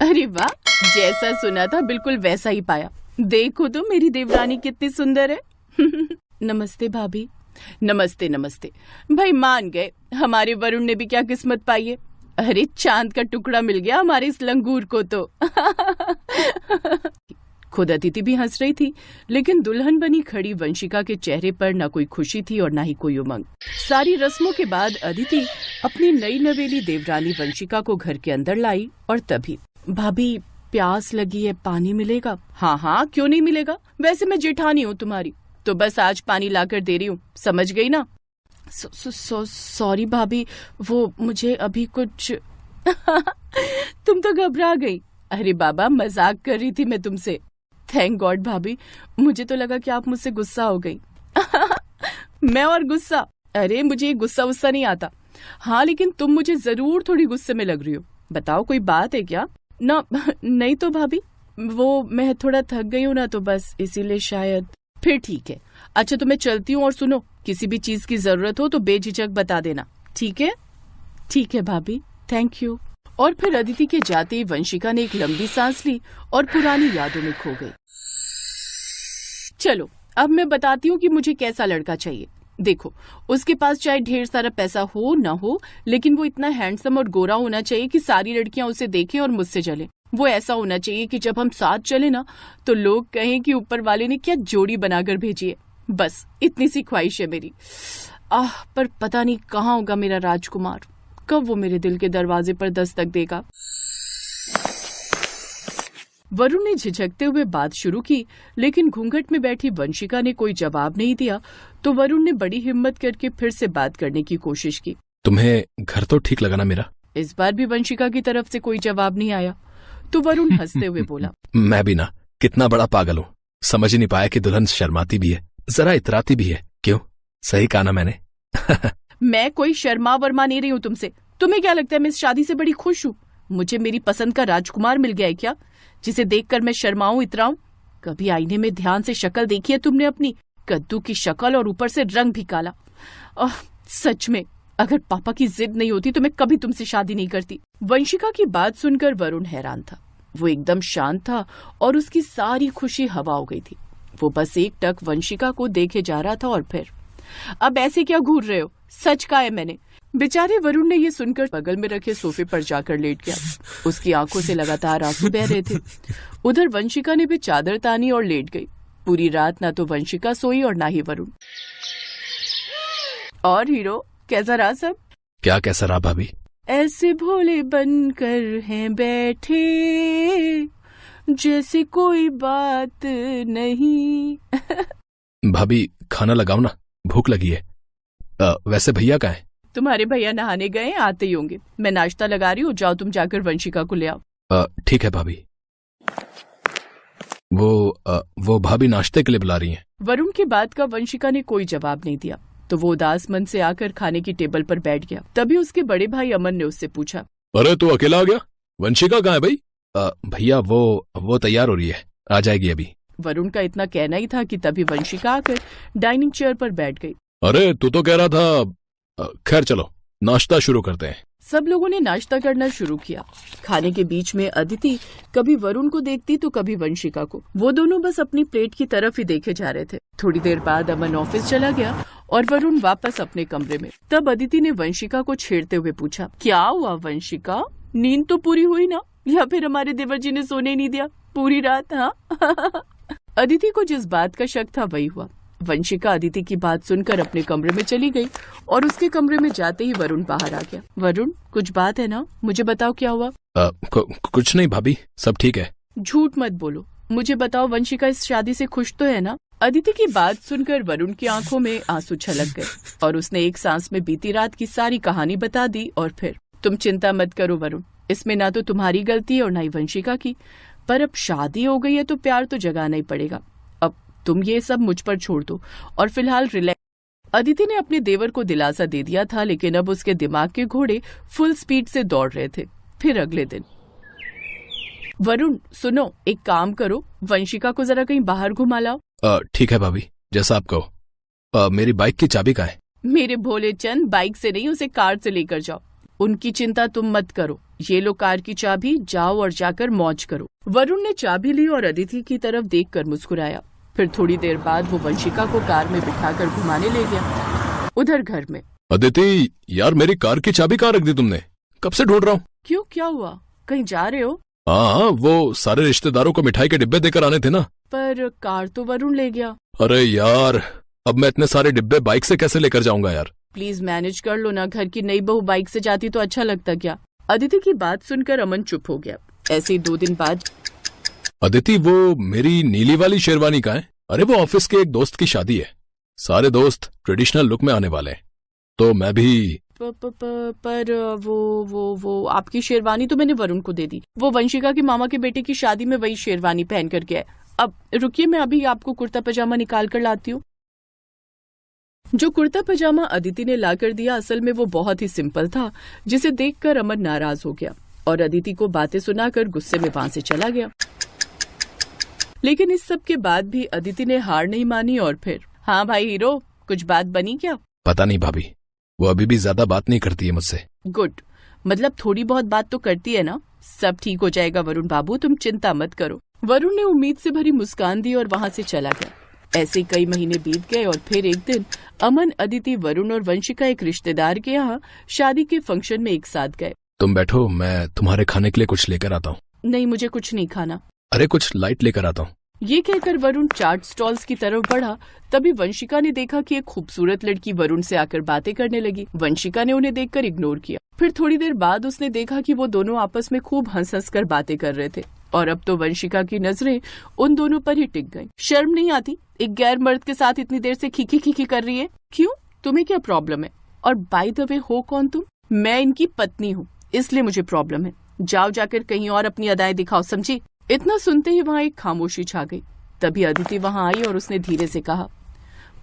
अरे वाह, जैसा सुना था बिल्कुल वैसा ही पाया। देखो तो मेरी देवरानी कितनी सुंदर है। नमस्ते भाभी। नमस्ते नमस्ते। भाई मान गए, हमारे वरुण ने भी क्या किस्मत पाई है। अरे चांद का टुकड़ा मिल गया हमारे इस लंगूर को तो। खुद अदिति भी हंस रही थी, लेकिन दुल्हन बनी खड़ी वंशिका के चेहरे पर न कोई खुशी थी और न ही कोई उमंग। सारी रस्मों के बाद अदिति अपनी नई नवेली देवरानी वंशिका को घर के अंदर लाई और तभी, भाभी प्यास लगी है, पानी मिलेगा? हाँ हाँ, क्यों नहीं मिलेगा, वैसे मैं जेठानी हूँ तुम्हारी, तो बस आज पानी लाकर दे रही हूँ, समझ गई ना? सॉरी भाभी, वो मुझे अभी कुछ। तुम तो घबरा गई। अरे बाबा, मजाक कर रही थी मैं तुमसे। थैंक गॉड भाभी, मुझे तो लगा कि आप मुझसे गुस्सा हो गई। मैं और गुस्सा? अरे मुझे गुस्सा वुस्सा नहीं आता। हाँ लेकिन तुम मुझे जरूर थोड़ी गुस्से में लग रही हो। बताओ कोई बात है क्या? ना नहीं तो भाभी, वो मैं थोड़ा थक गई हूँ ना, तो बस इसीलिए शायद। फिर ठीक है, अच्छा तो मैं चलती हूँ, और सुनो, किसी भी चीज की जरूरत हो तो बेझिझक बता देना, ठीक है? ठीक है भाभी, थैंक यू। और फिर अदिति के जाते ही वंशिका ने एक लंबी सांस ली और पुरानी यादों में खो गई। चलो अब मैं बताती हूँ कि मुझे कैसा लड़का चाहिए। देखो, उसके पास चाहे ढेर सारा पैसा हो ना हो, लेकिन वो इतना हैंडसम और गोरा होना चाहिए कि सारी लड़कियां उसे देखें और मुझसे जलें। वो ऐसा होना चाहिए कि जब हम साथ चले ना, तो लोग कहें कि ऊपर वाले ने क्या जोड़ी बनाकर भेजी है। बस इतनी सी ख्वाहिश है मेरी। पर पता नहीं कहाँ होगा मेरा राजकुमार, कब वो मेरे दिल के दरवाजे पर दस्तक देगा। वरुण ने झिझकते हुए बात शुरू की, लेकिन घूंघट में बैठी वंशिका ने कोई जवाब नहीं दिया, तो वरुण ने बड़ी हिम्मत करके फिर से बात करने की कोशिश की। तुम्हें घर तो ठीक लगा ना मेरा? इस बार भी वंशिका की तरफ से कोई जवाब नहीं आया, तो वरुण हंसते हुए बोला, मैं भी ना कितना बड़ा पागल हूँ, समझ ही नहीं पाया कि दुल्हन शर्माती भी है, जरा इतराती भी है। क्यों, सही कहा ना मैंने? मैं कोई शर्मा वर्मा नहीं रही हूँ तुमसे। तुम्हें क्या लगता है मैं इस शादी से बड़ी खुश हूँ? मुझे मेरी पसंद का राजकुमार मिल गया है क्या, जिसे देखकर मैं शर्माऊं इतराऊं? कभी आईने में ध्यान से शक्ल देखी है तुमने अपनी? कद्दू की शक्ल और ऊपर से रंग भी काला। सच में अगर पापा की जिद नहीं होती तो मैं कभी तुमसे शादी नहीं करती। वंशिका की बात सुनकर वरुण हैरान था। वो एकदम शांत था और उसकी सारी खुशी हवा हो गई थी। वो बस एक टक वंशिका को देखे जा रहा था और फिर, अब ऐसे क्या घूर रहे हो, सच कहा है मैंने। बेचारे वरुण ने ये सुनकर बगल में रखे सोफे पर जाकर लेट गया। उसकी आंखों से लगातार आंसू बह रहे थे। उधर वंशिका ने भी चादर तानी और लेट गई। पूरी रात ना तो वंशिका सोई और ना ही वरुण। और हीरो कैसा रहा सब? क्या कैसा रहा भाभी? ऐसे भोले बनकर हैं बैठे, जैसे कोई बात नहीं। भाभी खाना लगाओ ना, भूख लगी है। वैसे भैया कहाँ है? तुम्हारे भैया नहाने गए, आते ही होंगे। मैं नाश्ता लगा रही हूँ, जाओ तुम जाकर वंशिका को ले आओ। ठीक है भाभी। वो भाभी नाश्ते के लिए बुला रही हैं। वरुण की बात का वंशिका ने कोई जवाब नहीं दिया, तो वो उदास मन से आकर खाने की टेबल पर बैठ गया। तभी उसके बड़े भाई अमन ने उससे पूछा, अरे तू अकेला आ गया? वंशिका कहाँ है भाई? भैया वो तैयार हो रही है, आ जाएगी अभी। वरुण का इतना कहना ही था कि तभी वंशिका आकर डाइनिंग चेयर पर बैठ गई। अरे तू तो कह रहा था। खैर चलो नाश्ता शुरू करते हैं। सब लोगों ने नाश्ता करना शुरू किया। खाने के बीच में अदिति कभी वरुण को देखती तो कभी वंशिका को। वो दोनों बस अपनी प्लेट की तरफ ही देखे जा रहे थे। थोड़ी देर बाद अमन ऑफिस चला गया और वरुण वापस अपने कमरे में। तब अदिति ने वंशिका को छेड़ते हुए पूछा, क्या हुआ वंशिका, नींद तो पूरी हुई ना, या फिर हमारे देवर जी ने सोने नहीं दिया पूरी रात? हाँ। अदिति को जिस बात का शक था वही हुआ। वंशिका अदिति की बात सुनकर अपने कमरे में चली गई और उसके कमरे में जाते ही वरुण बाहर आ गया। वरुण, कुछ बात है ना, मुझे बताओ क्या हुआ? कुछ नहीं भाभी, सब ठीक है। झूठ मत बोलो, मुझे बताओ वंशिका इस शादी से खुश तो है ना? अदिति की बात सुनकर वरुण की आंखों में आंसू छलक गए और उसने एक सांस में बीती रात की सारी कहानी बता दी। और फिर, तुम चिंता मत करो वरुण, इसमें ना तो तुम्हारी गलती है और ना ही वंशिका की, पर अब शादी हो गई है तो प्यार तो जगाना ही पड़ेगा। अब तुम ये सब मुझ पर छोड़ दो और फिलहाल रिलैक्स। अदिति ने अपने देवर को दिलासा दे दिया था, लेकिन अब उसके दिमाग के घोड़े फुल स्पीड से दौड़ रहे थे। फिर अगले दिन, वरुण सुनो, एक काम करो, वंशिका को जरा कहीं बाहर घुमा लाओ। ठीक है भाभी, जैसा आप कहो। मेरी बाइक की चाबी कहाँ है? मेरे भोले चंद, बाइक से नहीं, उसे कार से लेकर जाओ। उनकी चिंता तुम मत करो, ये लो कार की चाबी, जाओ और जाकर मौज करो। वरुण ने चाबी ली और अदिति की तरफ देखकर मुस्कुराया। फिर थोड़ी देर बाद वो वंशिका को कार में बिठाकर घुमाने ले गया। उधर घर में, अदिति यार, मेरी कार की चाबी कहाँ रख दी तुमने? कब से ढूंढ रहा हूँ। क्यों, क्या हुआ? कहीं जा रहे हो? हाँ, वो सारे रिश्तेदारों को मिठाई के डिब्बे देकर आने थे ना। पर कार तो वरुण ले गया। अरे यार, अब मैं इतने सारे डिब्बे बाइक से कैसे लेकर जाऊंगा यार। प्लीज मैनेज कर लो ना, घर की नई बहू बाइक से जाती तो अच्छा लगता क्या? अदिति की बात सुनकर अमन चुप हो गया। ऐसे ही 2 दिन बाद, अदिति, वो मेरी नीली वाली शेरवानी कहाँ है? अरे वो ऑफिस के एक दोस्त की शादी है, सारे दोस्त ट्रेडिशनल लुक में आने वाले हैं, तो मैं भी। पर वो आपकी शेरवानी तो मैंने वरुण को दे दी। वो वंशिका के मामा के बेटे की शादी में वही शेरवानी पहन कर गया है। अब रुकिए, मैं अभी आपको कुर्ता पजामा निकाल कर लाती हूँ। जो कुर्ता पजामा अदिति ने लाकर दिया, असल में वो बहुत ही सिंपल था, जिसे देखकर अमन नाराज हो गया और अदिति को बातें सुनाकर गुस्से में वहां से चला गया। लेकिन इस सब के बाद भी अदिति ने हार नहीं मानी और फिर, हाँ भाई हीरो, कुछ बात बनी क्या? पता नहीं भाभी, वो अभी भी ज्यादा बात नहीं करती है मुझसे। गुड, मतलब थोड़ी बहुत बात तो करती है ना। सब ठीक हो जाएगा वरुण बाबू, तुम चिंता मत करो। वरुण ने उम्मीद से भरी मुस्कान दी और वहां से चला गया। ऐसे ही कई महीने बीत गए और फिर एक दिन अमन, अदिति, वरुण और वंशिका एक रिश्तेदार के यहाँ शादी के फंक्शन में एक साथ गए। तुम बैठो, मैं तुम्हारे खाने के लिए कुछ लेकर आता हूँ। नहीं, मुझे कुछ नहीं खाना। अरे कुछ लाइट लेकर आता हूँ। ये कहकर वरुण चाट स्टॉल्स की तरफ बढ़ा। तभी वंशिका ने देखा कि एक खूबसूरत लड़की वरुण से आकर बातें करने लगी। वंशिका ने उन्हें देखकर इग्नोर किया। फिर थोड़ी देर बाद उसने देखा कि वो दोनों आपस में खूब हंस हंस कर बातें कर रहे थे और अब तो वंशिका की नजरें उन दोनों पर ही टिक गई। शर्म नहीं आती? एक गैर मर्द के साथ इतनी देर से खीखी खीखी कर रही है। क्यों, तुम्हें क्या प्रॉब्लम है? और बाय द वे, हो कौन तुम? मैं इनकी पत्नी हूँ, इसलिए मुझे प्रॉब्लम है। जाओ जाकर कहीं और अपनी अदाएं दिखाओ, समझी? इतना सुनते ही वहाँ एक खामोशी छा गई। तभी अदिति वहाँ आई और उसने धीरे से कहा,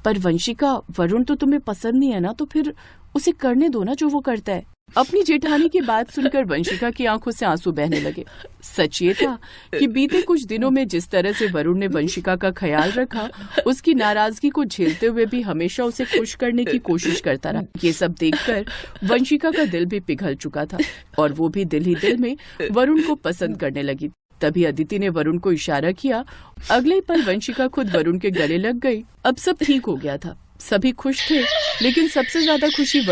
पर वंशिका, वरुण तो तुम्हें पसंद नहीं है ना, तो फिर उसे करने दो ना जो वो करता है। अपनी जेठानी की बात सुनकर वंशिका की आंखों से आंसू बहने लगे। सच ये था कि बीते कुछ दिनों में जिस तरह से वरुण ने वंशिका का ख्याल रखा, उसकी नाराजगी को झेलते हुए भी हमेशा उसे खुश करने की कोशिश करता रहा। ये सब देखकर वंशिका का दिल भी पिघल चुका था और वो भी दिल ही दिल में वरुण को पसंद करने लगी। तभी अदिति ने वरुण को इशारा किया। अगले पल वंशिका खुद वरुण के गले लग गई। अब सब ठीक हो गया था, सभी खुश थे, लेकिन सबसे ज्यादा खुशी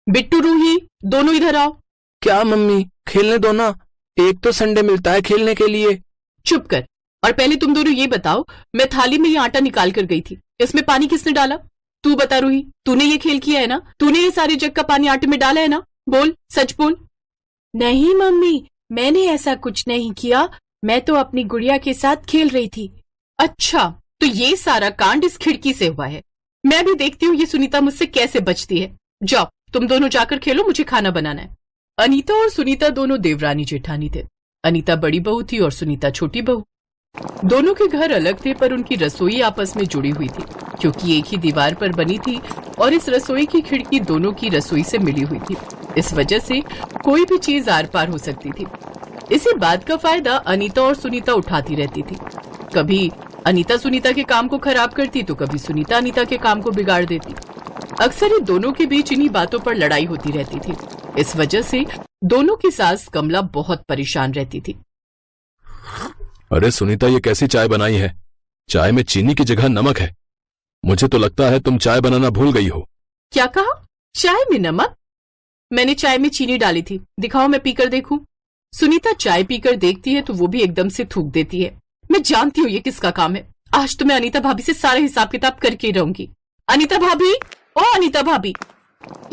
बिट्टू, रूही, दोनों इधर आओ। क्या मम्मी, खेलने दो ना, एक तो संडे मिलता है खेलने के लिए। चुप कर, और पहले तुम दोनों ये बताओ, मैं थाली में ये आटा निकाल कर गई थी, इसमें पानी किसने डाला? तू बता रूही, तूने ये खेल किया है ना? तूने ये सारे जग का पानी आटे में डाला है ना? बोल, सच बोल। नहीं मम्मी, मैंने ऐसा कुछ नहीं किया, मैं तो अपनी गुड़िया के साथ खेल रही थी। अच्छा, तो ये सारा कांड इस खिड़की से हुआ है। मैं भी देखती हूँ ये सुनीता मुझसे कैसे बचती है। जाओ तुम दोनों जाकर खेलो, मुझे खाना बनाना है। अनीता और सुनीता दोनों देवरानी जेठानी थे। अनीता बड़ी बहू थी और सुनीता छोटी बहू। दोनों के घर अलग थे पर उनकी रसोई आपस में जुड़ी हुई थी, क्योंकि एक ही दीवार पर बनी थी और इस रसोई की खिड़की दोनों की रसोई से मिली हुई थी। इस वजह से कोई भी चीज आर पार हो सकती थी। इसी बात का फायदा अनीता और सुनीता उठाती रहती थी। कभी अनीता सुनीता के काम को खराब करती तो कभी सुनीता अनीता के काम को बिगाड़ देती। अक्सर ही दोनों के बीच इन्हीं बातों पर लड़ाई होती रहती थी। इस वजह से दोनों की सास कमला बहुत परेशान रहती थी। अरे सुनीता, ये कैसी चाय बनाई है? चाय में चीनी की जगह नमक है। मुझे तो लगता है तुम चाय बनाना भूल गई हो। क्या कहा? चाय में नमक? मैंने चाय में चीनी डाली थी, दिखाओ मैं पीकर देखूं। सुनीता चाय पीकर देखती है तो वो भी एकदम से थूक देती है। मैं जानती हूँ ये किसका काम है। आज तो मैं अनीता भाभी से सारा हिसाब किताब करके ही रहूंगी। अनीता भाभी, ओ अनीता भाभी,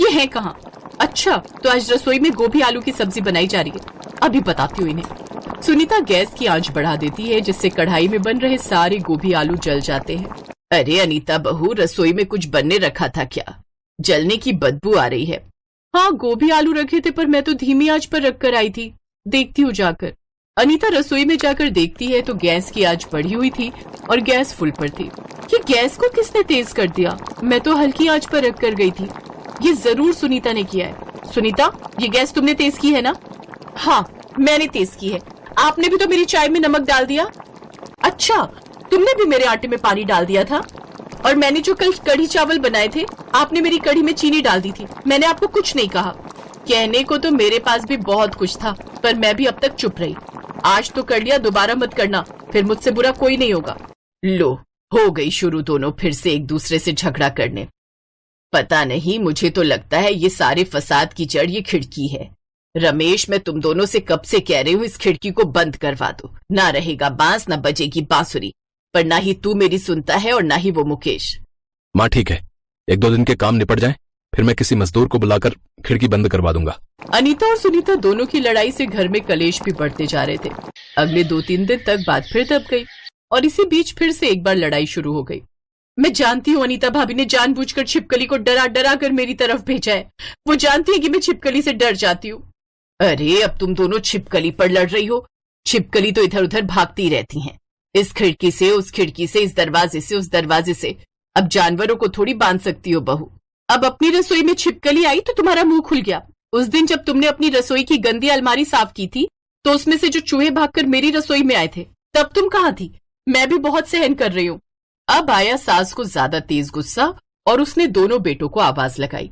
ये है कहाँ? अच्छा, तो आज रसोई में गोभी आलू की सब्जी बनाई जा रही है, अभी बताती हूँ इन्हें। सुनीता गैस की आंच बढ़ा देती है, जिससे कढ़ाई में बन रहे सारे गोभी आलू जल जाते हैं। अरे अनीता बहू, रसोई में कुछ बनने रखा था क्या? जलने की बदबू आ रही है। हाँ, गोभी आलू रखे थे पर मैं तो धीमी आंच पर रखकर आई थी, देखती हूँ जाकर। अनीता रसोई में जाकर देखती है तो गैस की आंच बढ़ी हुई थी और गैस फुल पर थी। ये गैस को किसने तेज कर दिया? मैं तो हल्की आंच पर रख कर गई थी। ये जरूर सुनीता ने किया है। सुनीता, ये गैस तुमने तेज की है ना? हाँ, मैंने तेज की है। आपने भी तो मेरी चाय में नमक डाल दिया। अच्छा, तुमने भी मेरे आटे में पानी डाल दिया था। और मैंने जो कल कढ़ी चावल बनाए थे, आपने मेरी कढ़ी में चीनी डाल दी थी। मैंने आपको कुछ नहीं कहा। कहने को तो मेरे पास भी बहुत कुछ था, पर मैं भी अब तक चुप रही। आज तो कर लिया, दोबारा मत करना, फिर मुझसे बुरा कोई नहीं होगा। लो, हो गई शुरू दोनों फिर से एक दूसरे से झगड़ा करने। पता नहीं, मुझे तो लगता है ये सारे फसाद की जड़ ये खिड़की है। रमेश, मैं तुम दोनों से कब से कह रही हूँ इस खिड़की को बंद करवा दो। ना रहेगा बांस, ना बजेगी बांसुरी, पर ना ही तू मेरी सुनता है और ना ही वो मुकेश। माँ ठीक है, 1-2 दिन के काम निपट जाएं, फिर मैं किसी मजदूर को बुलाकर खिड़की बंद करवा दूंगा। अनीता और सुनीता दोनों की लड़ाई से घर में कलेश भी बढ़ते जा रहे थे। अगले 2-3 दिन तक बात फिर दब गई और इसी बीच फिर से एक बार लड़ाई शुरू हो गई। मैं जानती हूँ अनीता भाभी ने जानबूझकर छिपकली को डरा डरा कर मेरी तरफ भेजा है। वो जानती है कि मैं छिपकली से डर जाती हूँ। अरे, अब तुम दोनों छिपकली पर लड़ रही हो। छिपकली तो इधर उधर भागती रहती हैं, इस खिड़की से उस खिड़की से, इस दरवाजे से उस दरवाजे से। अब जानवरों को थोड़ी बांध सकती हो बहू। अब अपनी रसोई में छिपकली आई तो तुम्हारा मुंह खुल गया। उस दिन जब तुमने अपनी रसोई की गंदी अलमारी साफ की थी तो उसमें से जो चूहे भागकर मेरी रसोई में आए थे, तब तुम कहाँ थी? मैं भी बहुत सहन कर रही हूँ। अब आया सास को ज्यादा तेज गुस्सा और उसने दोनों बेटों को आवाज लगाई,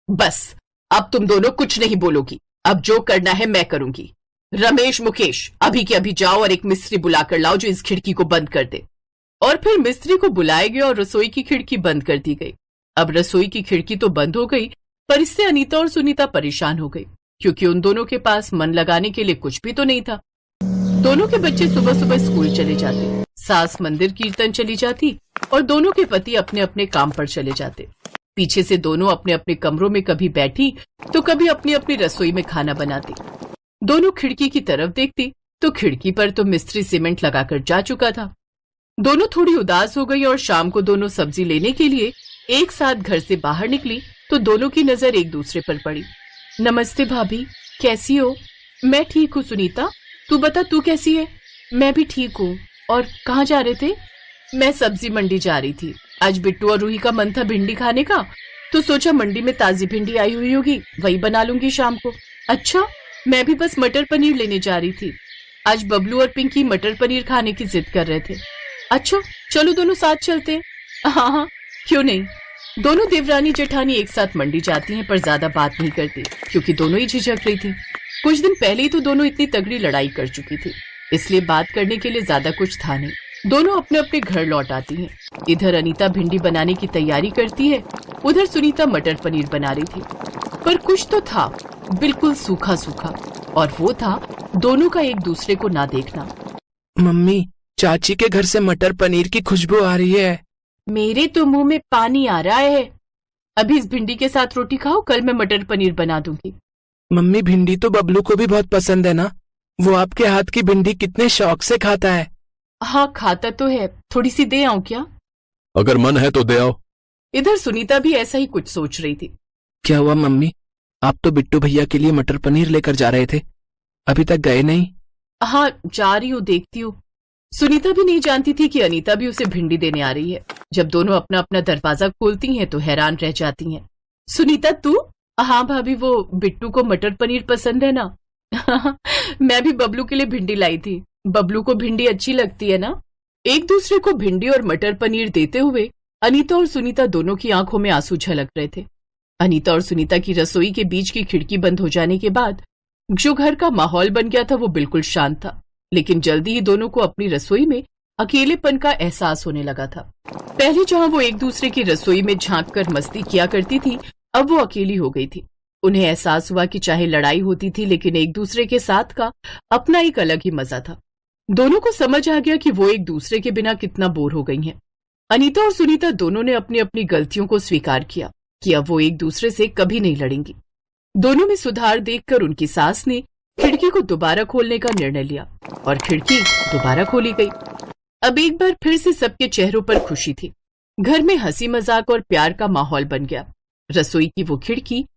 बस अब तुम दोनों कुछ नहीं बोलोगी। अब जो करना है मैं करूंगी। रमेश, मुकेश, अभी के अभी जाओ और एक मिस्त्री बुलाकर लाओ जो इस खिड़की को बंद कर दे। और फिर मिस्त्री को बुलाया गया और रसोई की खिड़की बंद कर दी गई। अब रसोई की खिड़की तो बंद हो गई, पर इससे अनीता और सुनीता परेशान हो गई, क्योंकि उन दोनों के पास मन लगाने के लिए कुछ भी तो नहीं था। दोनों के बच्चे सुबह सुबह स्कूल चले जाते, सास मंदिर कीर्तन चली जाती और दोनों के पति अपने अपने काम पर चले जाते। पीछे से दोनों अपने अपने कमरों में कभी बैठी तो कभी अपनी अपनी रसोई में खाना बनाती। दोनों खिड़की की तरफ देखती तो खिड़की पर तो मिस्त्री सीमेंट लगाकर जा चुका था। दोनों थोड़ी उदास हो गई और शाम को दोनों सब्जी लेने के लिए एक साथ घर से बाहर निकली तो दोनों की नजर एक दूसरे पर पड़ी। नमस्ते भाभी, कैसी हो? मैं ठीक हूँ सुनीता, तू बता तू कैसी है? मैं भी ठीक हूँ। और कहाँ जा रहे थे? मैं सब्जी मंडी जा रही थी। आज बिट्टू और रूही का मन था भिंडी खाने का, तो सोचा मंडी में ताजी भिंडी आई हुई होगी, वही बना लूंगी शाम को। अच्छा, मैं भी बस मटर पनीर लेने जा रही थी। आज बबलू और पिंकी मटर पनीर खाने की जिद कर रहे थे। अच्छा, चलो दोनों साथ चलते हैं। हाँ, क्यों नहीं। दोनों देवरानी जेठानी एक साथ मंडी जाती हैं, पर ज्यादा बात नहीं करती क्योंकि दोनों ही झिझक रही थी। कुछ दिन पहले ही तो दोनों इतनी तगड़ी लड़ाई कर चुकी थी, इसलिए बात करने के लिए ज्यादा कुछ था नहीं। दोनों अपने अपने घर लौट आती हैं। इधर अनीता भिंडी बनाने की तैयारी करती है, उधर सुनीता मटर पनीर बना रही थी। पर कुछ तो था, बिल्कुल सूखा सूखा, और वो था दोनों का एक दूसरे को ना देखना। मम्मी, चाची के घर से मटर पनीर की खुशबू आ रही है। मेरे तो मुंह में पानी आ रहा है। अभी इस भिंडी के साथ रोटी खाओ, कल मैं मटर पनीर बना दूंगी। मम्मी, भिंडी तो बबलू को भी बहुत पसंद है ना? वो आपके हाथ की भिंडी कितने शौक से खाता है। हाँ, खाता तो है। थोड़ी सी दे आऊं क्या? अगर मन है तो दे आओ। इधर सुनीता भी ऐसा ही कुछ सोच रही थी। क्या हुआ मम्मी, आप तो बिट्टू भैया के लिए मटर पनीर लेकर जा रहे थे, अभी तक गए नहीं? हाँ, जा रही हूँ, देखती हूँ। सुनीता भी नहीं जानती थी कि अनीता भी उसे भिंडी देने आ रही है। जब दोनों अपना अपना दरवाजा खोलती हैं तो हैरान रह जाती हैं। सुनीता, तू? हाँ भाभी, वो बिट्टू को मटर पनीर पसंद है ना। मैं भी बबलू के लिए भिंडी लाई थी। बबलू को भिंडी अच्छी लगती है ना। एक दूसरे को भिंडी और मटर पनीर देते हुए अनीता और सुनीता दोनों की आंखों में आंसू झलक रहे थे। अनीता और सुनीता की रसोई के बीच की खिड़की बंद हो जाने के बाद जो घर का माहौल बन गया था वो बिल्कुल शांत था, लेकिन जल्दी ही दोनों को अपनी रसोई में अकेलेपन का एहसास होने लगा था। पहले जहां वो एक दूसरे की रसोई में झांक कर मस्ती किया करती थी, अब वो अकेली हो गई थी। उन्हें एहसास हुआ कि चाहे लड़ाई होती थी, लेकिन एक दूसरे के साथ का अपना एक अलग ही मजा था। दोनों को समझ आ गया कि वो एक दूसरे के बिना कितना बोर हो गई हैं। अनीता और सुनीता दोनों ने अपनी अपनी गलतियों को स्वीकार किया कि अब वो एक दूसरे से कभी नहीं लड़ेंगी। दोनों में सुधार देखकर उनकी सास ने खिड़की को दोबारा खोलने का निर्णय लिया और खिड़की दोबारा खोली गई। अब एक बार फिर से सबके चेहरों पर खुशी थी। घर में हंसी मजाक और प्यार का माहौल बन गया। रसोई की वो खिड़की